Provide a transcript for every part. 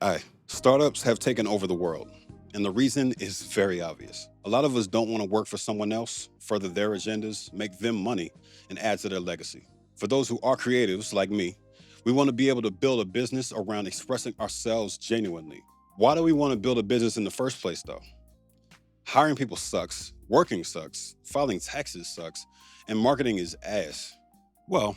Aye, startups have taken over the world, and the reason is very obvious. A lot of us don't want to work for someone else, further their agendas, make them money, and add to their legacy. For those who are creatives like me, we want to be able to build a business around expressing ourselves genuinely. Why do we want to build a business in the first place, though? Hiring people sucks, working sucks, filing taxes sucks, and marketing is ass. Well,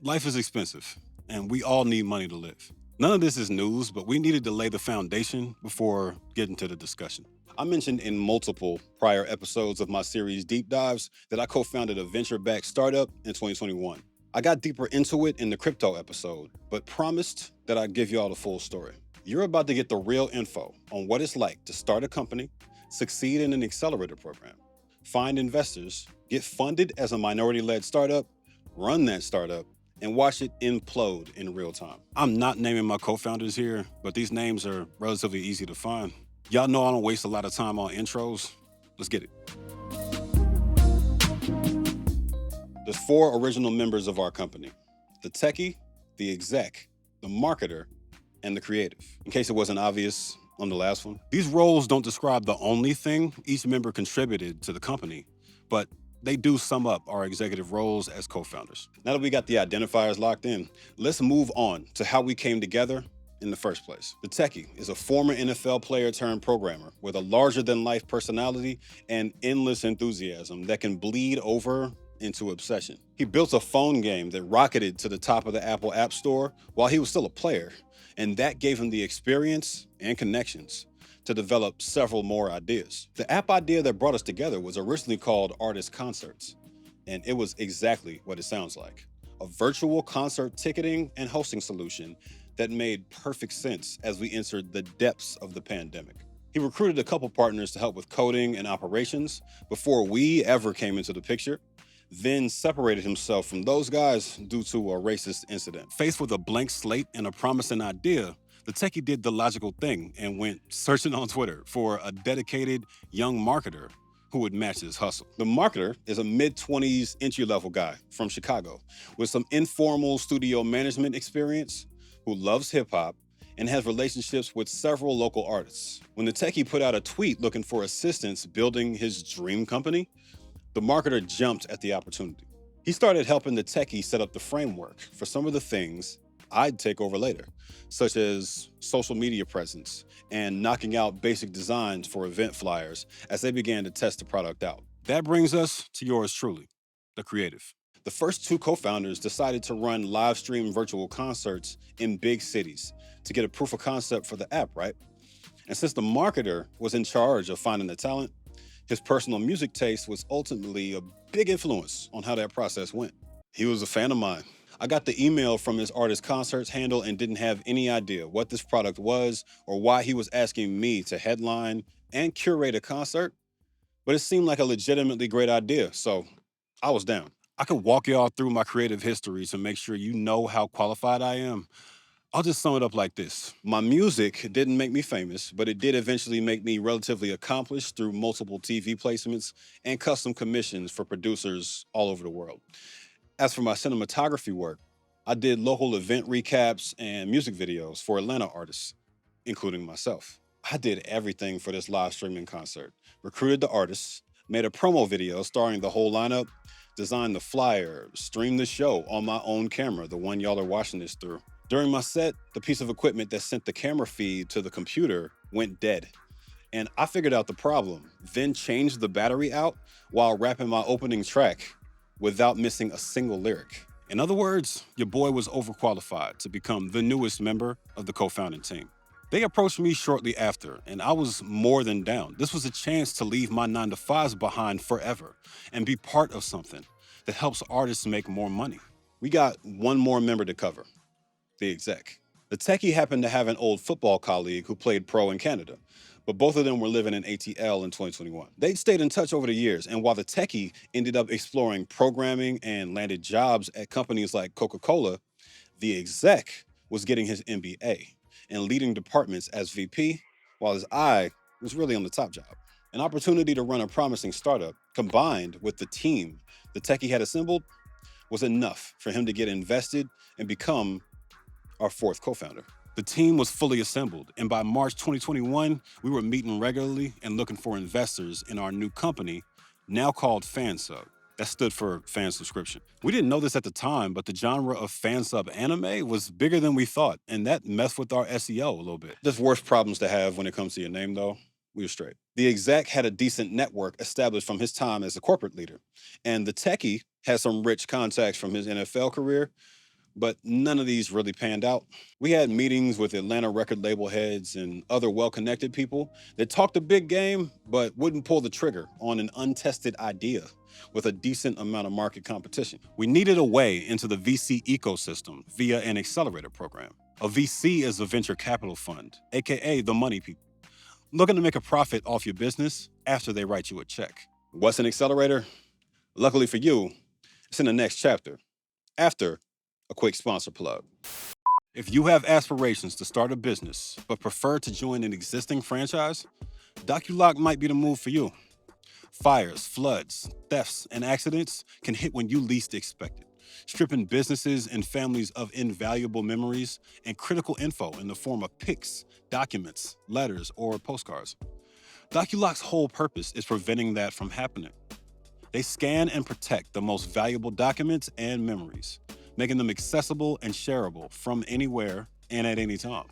life is expensive, and we all need money to live. None of this is news, but we needed to lay the foundation before getting to the discussion. I mentioned in multiple prior episodes of my series Deep Dives that I co founded a venture backed startup in 2021. I got deeper into it in the crypto episode, but promised that I'd give y'all the full story. You're about to get the real info on what it's like to start a company, succeed in an accelerator program, find investors, get funded as a minority led startup, run that startup, and watch it implode in real time. I'm not naming my co-founders here, but these names are relatively easy to find. Y'all know I don't waste a lot of time on intros. Let's get it. There's four original members of our company: the techie, the exec, the marketer, and the creative. In case it wasn't obvious on the last one, these roles don't describe the only thing each member contributed to the company, but they do sum up our executive roles as co-founders. Now that we got the identifiers locked in, let's move on to how we came together in the first place. The techie is a former NFL player turned programmer with a larger-than-life personality and endless enthusiasm that can bleed over into obsession. He built a phone game that rocketed to the top of the Apple App Store while he was still a player, and that gave him the experience and connections to develop several more ideas. The app idea that brought us together was originally called Artist Concerts, and it was exactly what it sounds like: a virtual concert ticketing and hosting solution that made perfect sense as we entered the depths of the pandemic. He recruited a couple partners to help with coding and operations before we ever came into the picture, then separated himself from those guys due to a racist incident. Faced with a blank slate and a promising idea, the techie did the logical thing and went searching on Twitter for a dedicated young marketer who would match his hustle. The marketer is a mid-20s entry-level guy from Chicago with some informal studio management experience, who loves hip-hop and has relationships with several local artists. When the techie put out a tweet looking for assistance building his dream company, the marketer jumped at the opportunity. He started helping the techie set up the framework for some of the things I'd take over later, such as social media presence and knocking out basic designs for event flyers as they began to test the product out. That brings us to yours truly, the creative. The first two co-founders decided to run live stream virtual concerts in big cities to get a proof of concept for the app, right? And since the marketer was in charge of finding the talent, his personal music taste was ultimately a big influence on how that process went. He was a fan of mine. I got the email from his Artist Concerts handle and didn't have any idea what this product was or why he was asking me to headline and curate a concert, but it seemed like a legitimately great idea, so I was down. I could walk y'all through my creative history to make sure you know how qualified I am. I'll just sum it up like this. My music didn't make me famous, but it did eventually make me relatively accomplished through multiple TV placements and custom commissions for producers all over the world. As for my cinematography work, I did local event recaps and music videos for Atlanta artists, including myself. I did everything for this live streaming concert: recruited the artists, made a promo video starring the whole lineup, designed the flyer, streamed the show on my own camera, the one y'all are watching this through. During my set, the piece of equipment that sent the camera feed to the computer went dead, and I figured out the problem, then changed the battery out while rapping my opening track without missing a single lyric. In other words, your boy was overqualified to become the newest member of the co-founding team. They approached me shortly after, and I was more than down. This was a chance to leave my 9-to-5s behind forever and be part of something that helps artists make more money. We got one more member to cover: the exec. The techie happened to have an old football colleague who played pro in Canada, but both of them were living in ATL in 2021. They'd stayed in touch over the years, and while the techie ended up exploring programming and landed jobs at companies like Coca-Cola, the exec was getting his MBA and leading departments as VP, while his eye was really on the top job. An opportunity to run a promising startup, combined with the team the techie had assembled, was enough for him to get invested and become our fourth co-founder. The team was fully assembled, and by March 2021, we were meeting regularly and looking for investors in our new company, now called Fansub. That stood for fan subscription. We didn't know this at the time, but the genre of fansub anime was bigger than we thought, and that messed with our SEO a little bit. There's worse problems to have when it comes to your name, though. We were straight. The exec had a decent network established from his time as a corporate leader, and the techie had some rich contacts from his NFL career, but none of these really panned out. We had meetings with Atlanta record label heads and other well-connected people that talked a big game, but wouldn't pull the trigger on an untested idea with a decent amount of market competition. We needed a way into the VC ecosystem via an accelerator program. A VC is a venture capital fund, AKA the money people, looking to make a profit off your business after they write you a check. What's an accelerator? Luckily for you, it's in the next chapter, after a quick sponsor plug. If you have aspirations to start a business, but prefer to join an existing franchise, DocuLock might be the move for you. Fires, floods, thefts, and accidents can hit when you least expect it, stripping businesses and families of invaluable memories and critical info in the form of pics, documents, letters, or postcards. DocuLock's whole purpose is preventing that from happening. They scan and protect the most valuable documents and memories, making them accessible and shareable from anywhere and at any time.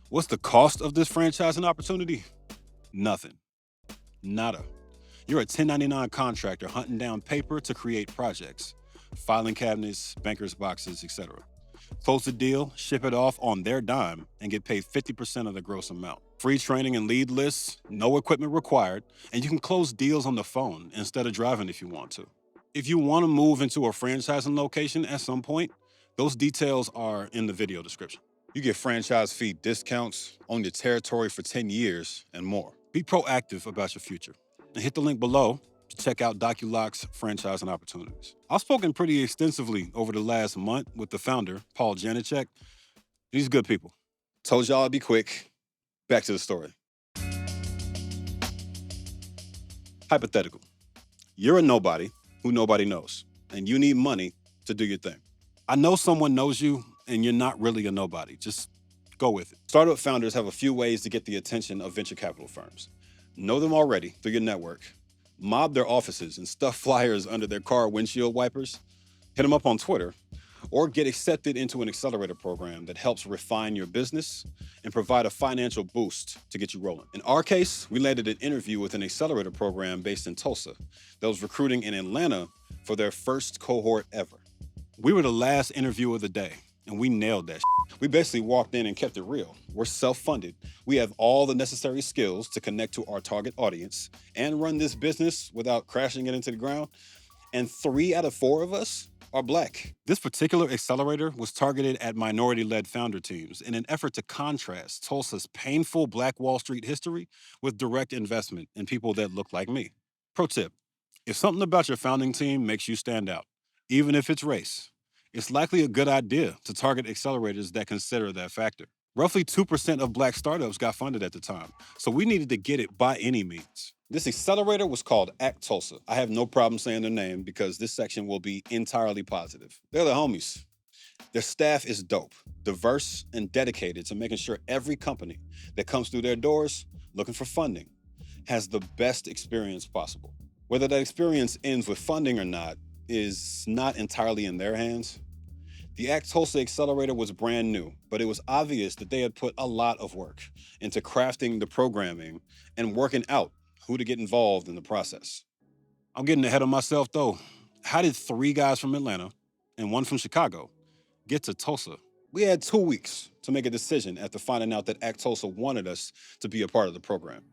What's the cost of this franchising opportunity? Nothing. Nada. You're a 1099 contractor hunting down paper to create projects, filing cabinets, banker's boxes, etc. Close the deal, ship it off on their dime, and get paid 50% of the gross amount. Free training and lead lists, no equipment required, and you can close deals on the phone instead of driving if you want to. If you want to move into a franchising location at some point, those details are in the video description. You get franchise fee discounts, own your territory for 10 years, and more. Be proactive about your future. And hit the link below to check out DocuLock's franchising opportunities. I've spoken pretty extensively over the last month with the founder, Paul Janicek. These good people. Told y'all I'd be quick. Back to the story. Hypothetical. You're a nobody who nobody knows, and you need money to do your thing. I know someone knows you, and you're not really a nobody. Just go with it. Startup founders have a few ways to get the attention of venture capital firms. Know them already through your network. Mob their offices and stuff flyers under their car windshield wipers. Hit them up on Twitter, or get accepted into an accelerator program that helps refine your business and provide a financial boost to get you rolling. In our case, we landed an interview with an accelerator program based in Tulsa that was recruiting in Atlanta for their first cohort ever. We were the last interview of the day, and we nailed that. We basically walked in and kept it real. We're self-funded. We have all the necessary skills to connect to our target audience and run this business without crashing it into the ground. And 3 out of 4 of us are Black. This particular accelerator was targeted at minority-led founder teams in an effort to contrast Tulsa's painful Black Wall Street history with direct investment in people that look like me. Pro tip, if something about your founding team makes you stand out, even if it's race, it's likely a good idea to target accelerators that consider that factor. Roughly 2% of Black startups got funded at the time, so we needed to get it by any means. This accelerator was called Act Tulsa. I have no problem saying their name because this section will be entirely positive. They're the homies. Their staff is dope, diverse, and dedicated to making sure every company that comes through their doors looking for funding has the best experience possible. Whether that experience ends with funding or not is not entirely in their hands. The Act Tulsa Accelerator was brand new, but it was obvious that they had put a lot of work into crafting the programming and working out who to get involved in the process. I'm getting ahead of myself though. How did 3 guys from Atlanta and 1 from Chicago get to Tulsa? We had 2 weeks to make a decision after finding out that Act Tulsa wanted us to be a part of the program.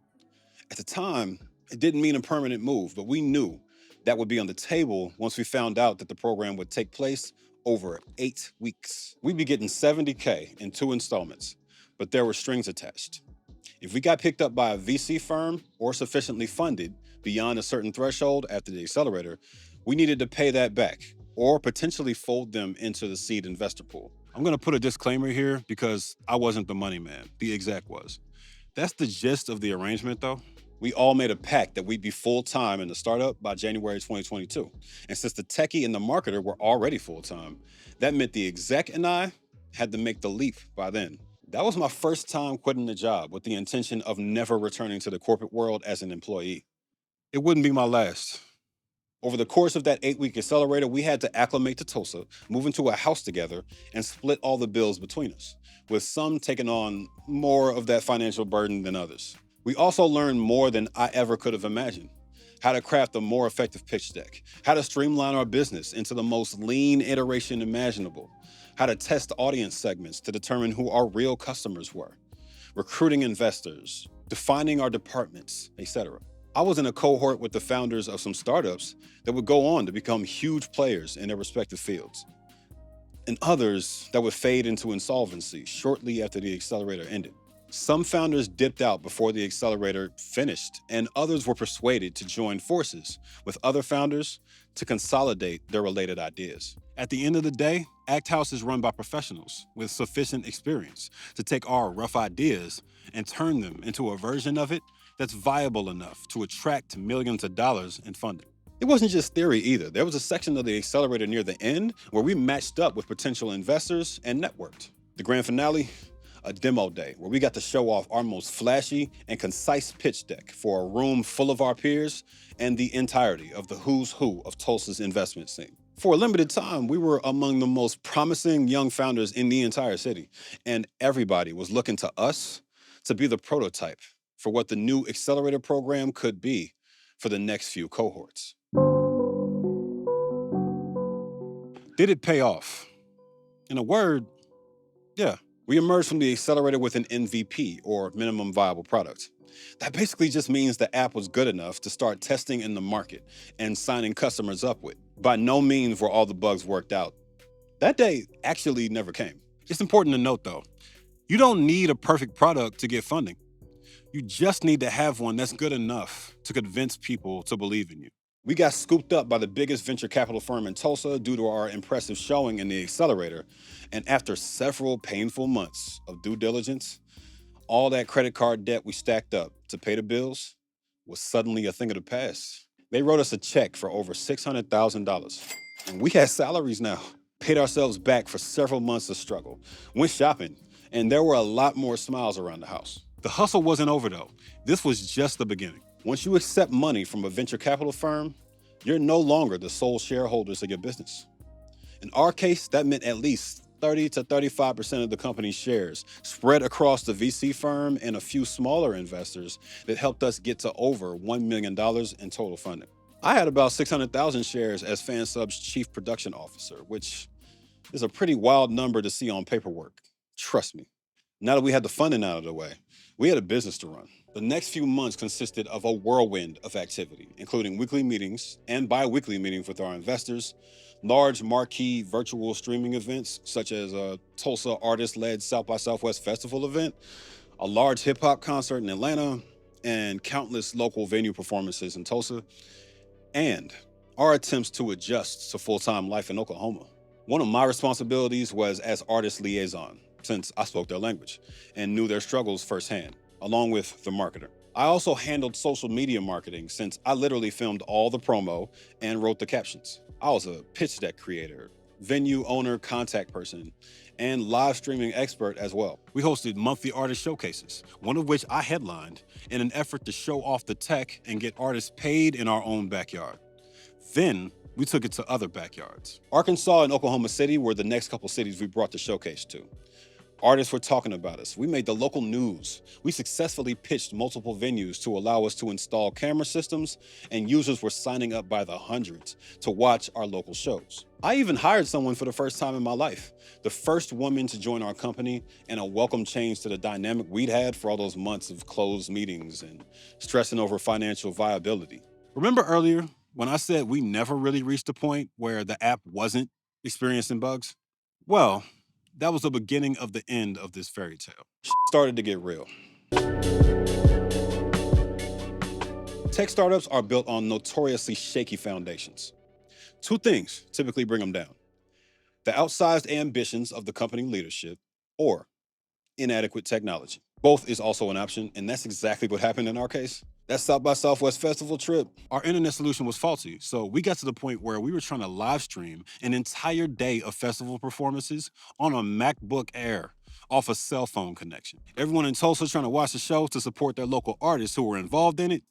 At the time, it didn't mean a permanent move, but we knew that would be on the table once we found out that the program would take place over 8 weeks. We'd be getting $70K in 2 installments, but there were strings attached. If we got picked up by a VC firm or sufficiently funded beyond a certain threshold after the accelerator, we needed to pay that back or potentially fold them into the seed investor pool. I'm gonna put a disclaimer here because I wasn't the money man, the exec was. That's the gist of the arrangement though. We all made a pact that we'd be full-time in the startup by January 2022. And since the techie and the marketer were already full-time, that meant the exec and I had to make the leap by then. That was my first time quitting the job with the intention of never returning to the corporate world as an employee. It wouldn't be my last. Over the course of that 8-week accelerator, we had to acclimate to Tulsa, move into a house together, and split all the bills between us, with some taking on more of that financial burden than others. We also learned more than I ever could have imagined. How to craft a more effective pitch deck, how to streamline our business into the most lean iteration imaginable, how to test audience segments to determine who our real customers were, recruiting investors, defining our departments, etc. I was in a cohort with the founders of some startups that would go on to become huge players in their respective fields, and others that would fade into insolvency shortly after the accelerator ended. Some founders dipped out before the accelerator finished, and others were persuaded to join forces with other founders to consolidate their related ideas. At the end of the day, Act House is run by professionals with sufficient experience to take our rough ideas and turn them into a version of it that's viable enough to attract millions of dollars in funding. It wasn't just theory either. There was a section of the accelerator near the end where we matched up with potential investors and networked. The grand finale, a demo day where we got to show off our most flashy and concise pitch deck for a room full of our peers and the entirety of the who's who of Tulsa's investment scene. For a limited time, we were among the most promising young founders in the entire city, and everybody was looking to us to be the prototype for what the new accelerator program could be for the next few cohorts. Did it pay off? In a word, yeah. We emerged from the accelerator with an MVP, or minimum viable product. That basically just means the app was good enough to start testing in the market and signing customers up with. By no means were all the bugs worked out. That day actually never came. It's important to note though, you don't need a perfect product to get funding. You just need to have one that's good enough to convince people to believe in you. We got scooped up by the biggest venture capital firm in Tulsa due to our impressive showing in the accelerator. And after several painful months of due diligence, all that credit card debt we stacked up to pay the bills was suddenly a thing of the past. They wrote us a check for over $600,000. And we had salaries now, paid ourselves back for several months of struggle, went shopping, and there were a lot more smiles around the house. The hustle wasn't over though. This was just the beginning. Once you accept money from a venture capital firm, you're no longer the sole shareholders of your business. In our case, that meant at least 30 to 35% of the company's shares spread across the VC firm and a few smaller investors that helped us get to over $1 million in total funding. I had about 600,000 shares as FanSub's chief production officer, which is a pretty wild number to see on paperwork. Trust me. Now that we had the funding out of the way, we had a business to run. The next few months consisted of a whirlwind of activity, including weekly meetings and bi-weekly meetings with our investors, large marquee virtual streaming events, such as a Tulsa artist-led South by Southwest festival event, a large hip-hop concert in Atlanta, and countless local venue performances in Tulsa, and our attempts to adjust to full-time life in Oklahoma. One of my responsibilities was as artist liaison, since I spoke their language and knew their struggles firsthand, along with the marketer. I also handled social media marketing since I literally filmed all the promo and wrote the captions. I was a pitch deck creator, venue owner, contact person, and live streaming expert as well. We hosted monthly artist showcases, one of which I headlined in an effort to show off the tech and get artists paid in our own backyard. Then we took it to other backyards. Arkansas and Oklahoma City were the next couple cities we brought the showcase to. Artists were talking about us. We made the local news. We successfully pitched multiple venues to allow us to install camera systems, and users were signing up by the hundreds to watch our local shows. I even hired someone for the first time in my life, the first woman to join our company, and a welcome change to the dynamic we'd had for all those months of closed meetings and stressing over financial viability. Remember earlier when I said we never really reached a point where the app wasn't experiencing bugs? Well, that was the beginning of the end of this fairy tale. Started to get real. Tech startups are built on notoriously shaky foundations. Two things typically bring them down: the outsized ambitions of the company leadership or inadequate technology. Both is also an option, and that's exactly what happened in our case. That South by Southwest festival trip, our internet solution was faulty, so we got to the point where we were trying to live stream an entire day of festival performances on a MacBook Air off a cell phone connection. Everyone in Tulsa trying to watch the show to support their local artists who were involved in it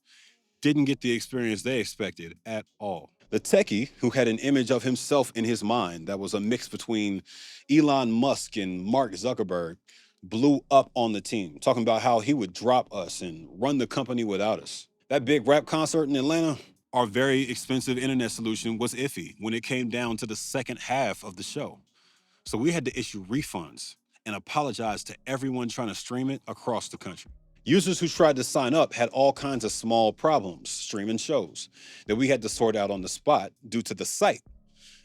didn't get the experience they expected at all. The techie, who had an image of himself in his mind that was a mix between Elon Musk and Mark Zuckerberg, blew up on the team, talking about how he would drop us and run the company without us. That big rap concert in Atlanta, our very expensive internet solution was iffy when it came down to the second half of the show. So we had to issue refunds and apologize to everyone trying to stream it across the country. Users who tried to sign up had all kinds of small problems streaming shows that we had to sort out on the spot due to the site.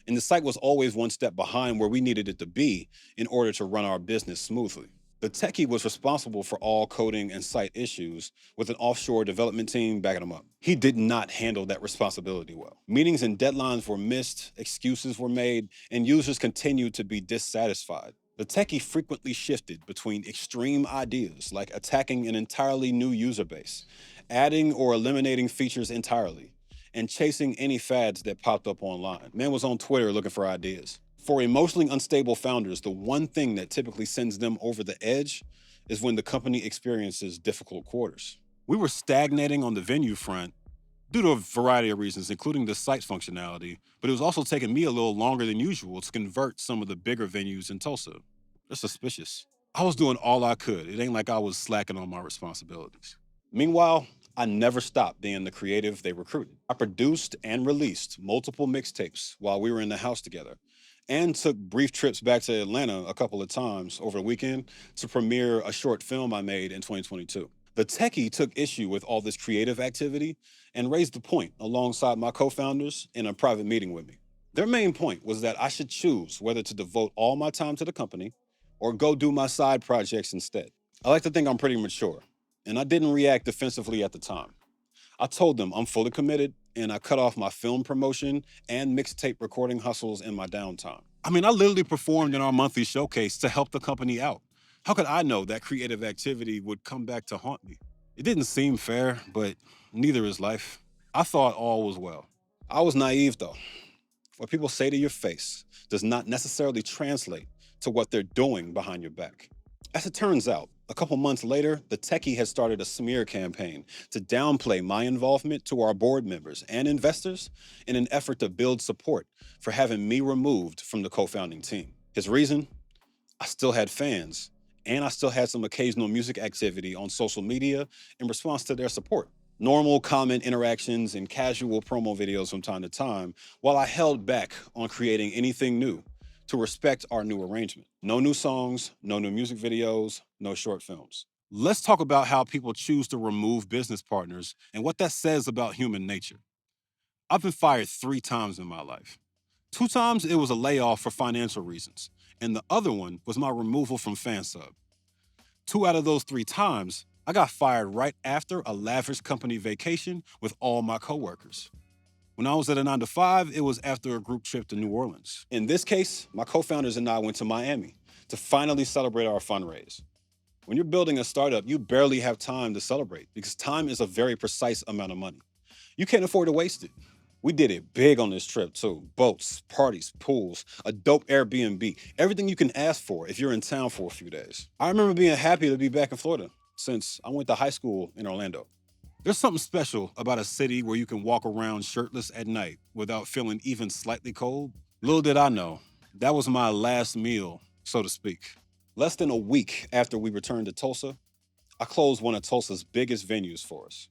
And the site was always one step behind where we needed it to be in order to run our business smoothly. The techie was responsible for all coding and site issues with an offshore development team backing him up. He did not handle that responsibility well. Meetings and deadlines were missed, excuses were made, and users continued to be dissatisfied. The techie frequently shifted between extreme ideas like attacking an entirely new user base, adding or eliminating features entirely, and chasing any fads that popped up online. Man was on Twitter looking for ideas. For emotionally unstable founders, the one thing that typically sends them over the edge is when the company experiences difficult quarters. We were stagnating on the venue front due to a variety of reasons, including the site's functionality, but it was also taking me a little longer than usual to convert some of the bigger venues in Tulsa. They're suspicious. I was doing all I could. It ain't like I was slacking on my responsibilities. Meanwhile, I never stopped being the creative they recruited. I produced and released multiple mixtapes while we were in the house together, and took brief trips back to Atlanta a couple of times over the weekend to premiere a short film I made in 2022. The techie took issue with all this creative activity and raised the point alongside my co-founders in a private meeting with me. Their main point was that I should choose whether to devote all my time to the company or go do my side projects instead. I like to think I'm pretty mature, and I didn't react defensively at the time. I told them I'm fully committed, and I cut off my film promotion and mixtape recording hustles in my downtime. I mean, I literally performed in our monthly showcase to help the company out. How could I know that creative activity would come back to haunt me? It didn't seem fair, but neither is life. I thought all was well. I was naive though. What people say to your face does not necessarily translate to what they're doing behind your back. As it turns out, a couple months later, the techie had started a smear campaign to downplay my involvement to our board members and investors in an effort to build support for having me removed from the co-founding team. His reason? I still had fans, and I still had some occasional music activity on social media in response to their support. Normal comment interactions and casual promo videos from time to time, while I held back on creating anything new to respect our new arrangement. No new songs, no new music videos, no short films. Let's talk about how people choose to remove business partners and what that says about human nature. I've been fired 3 times in my life. 2 times it was a layoff for financial reasons, and the other one was my removal from FanSub. 2 out of those 3 times, I got fired right after a lavish company vacation with all my coworkers. When I was at a 9-to-5, it was after a group trip to New Orleans. In this case, my co-founders and I went to Miami to finally celebrate our fundraise. When you're building a startup, you barely have time to celebrate because time is a very precise amount of money. You can't afford to waste it. We did it big on this trip too. Boats, parties, pools, a dope Airbnb, everything you can ask for if you're in town for a few days. I remember being happy to be back in Florida since I went to high school in Orlando. There's something special about a city where you can walk around shirtless at night without feeling even slightly cold. Little did I know, that was my last meal, so to speak. Less than a week after we returned to Tulsa, I closed one of Tulsa's biggest venues for us.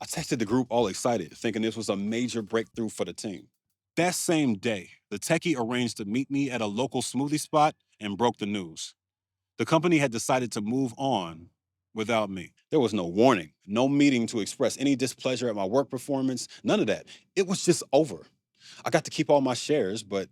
I texted the group all excited, thinking this was a major breakthrough for the team. That same day, the techie arranged to meet me at a local smoothie spot and broke the news. The company had decided to move on without me. There was no warning, no meeting to express any displeasure at my work performance, none of that. It was just over. I got to keep all my shares, but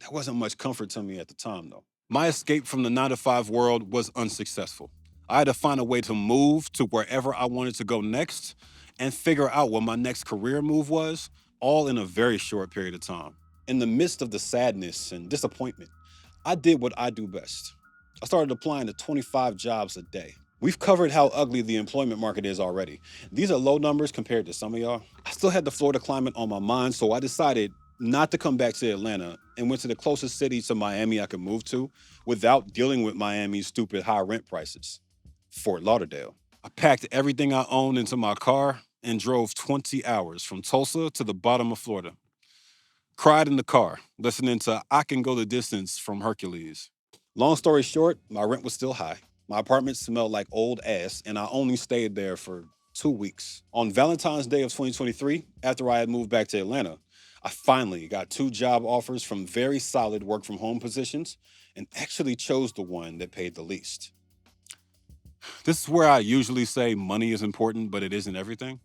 that wasn't much comfort to me at the time, though. My escape from the 9-to-5 world was unsuccessful. I had to find a way to move to wherever I wanted to go next and figure out what my next career move was, all in a very short period of time. In the midst of the sadness and disappointment, I did what I do best. I started applying to 25 jobs a day. We've covered how ugly the employment market is already. These are low numbers compared to some of y'all. I still had the Florida climate on my mind, so I decided not to come back to Atlanta and went to the closest city to Miami I could move to without dealing with Miami's stupid high rent prices, Fort Lauderdale. I packed everything I owned into my car and drove 20 hours from Tulsa to the bottom of Florida. Cried in the car, listening to I Can Go the Distance from Hercules. Long story short, my rent was still high. My apartment smelled like old ass, and I only stayed there for 2 weeks. On Valentine's Day of 2023, after I had moved back to Atlanta, I finally got 2 job offers from very solid work from home positions and actually chose the one that paid the least. This is where I usually say money is important, but it isn't everything.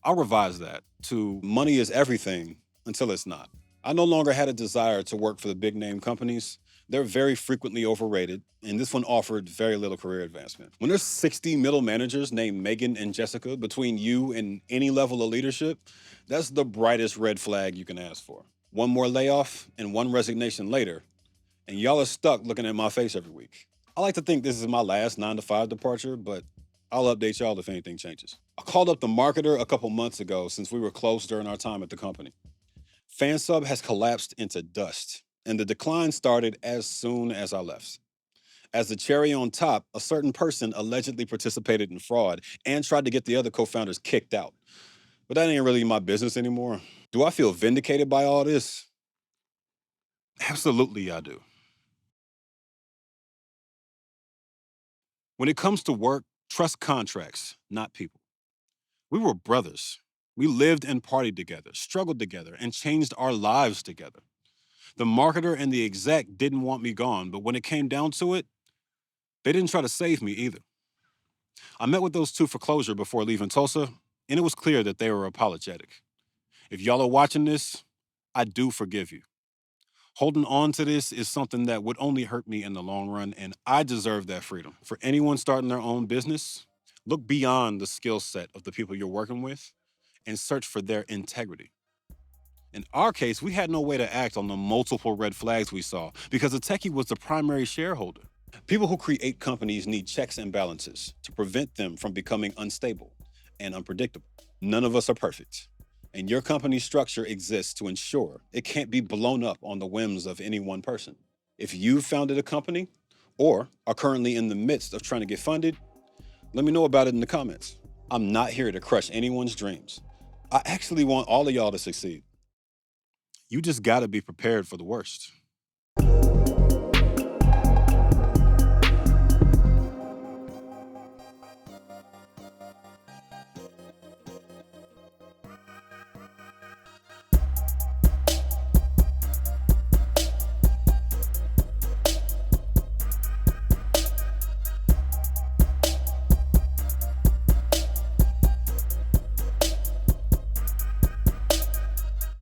I'll revise that to money is everything until it's not. I no longer had a desire to work for the big name companies. They're very frequently overrated, and this one offered very little career advancement. When there's 60 middle managers named Megan and Jessica between you and any level of leadership, that's the brightest red flag you can ask for. One more layoff and one resignation later, and y'all are stuck looking at my face every week. I like to think this is my last 9 to 5 departure, but I'll update y'all if anything changes. I called up the marketer a couple months ago since we were close during our time at the company. Fansub has collapsed into dust, and the decline started as soon as I left. As the cherry on top, a certain person allegedly participated in fraud and tried to get the other co-founders kicked out. But that ain't really my business anymore. Do I feel vindicated by all this? Absolutely, I do. When it comes to work, trust contracts, not people. We were brothers. We lived and partied together, struggled together, and changed our lives together. The marketer and the exec didn't want me gone, but when it came down to it, they didn't try to save me either. I met with those two for closure before leaving Tulsa, and it was clear that they were apologetic. If y'all are watching this, I do forgive you. Holding on to this is something that would only hurt me in the long run, and I deserve that freedom. For anyone starting their own business, look beyond the skill set of the people you're working with and search for their integrity. In our case, we had no way to act on the multiple red flags we saw because the techie was the primary shareholder. People who create companies need checks and balances to prevent them from becoming unstable and unpredictable. None of us are perfect, and your company's structure exists to ensure it can't be blown up on the whims of any one person. If you've founded a company or are currently in the midst of trying to get funded, let me know about it in the comments. I'm not here to crush anyone's dreams. I actually want all of y'all to succeed. You just gotta be prepared for the worst.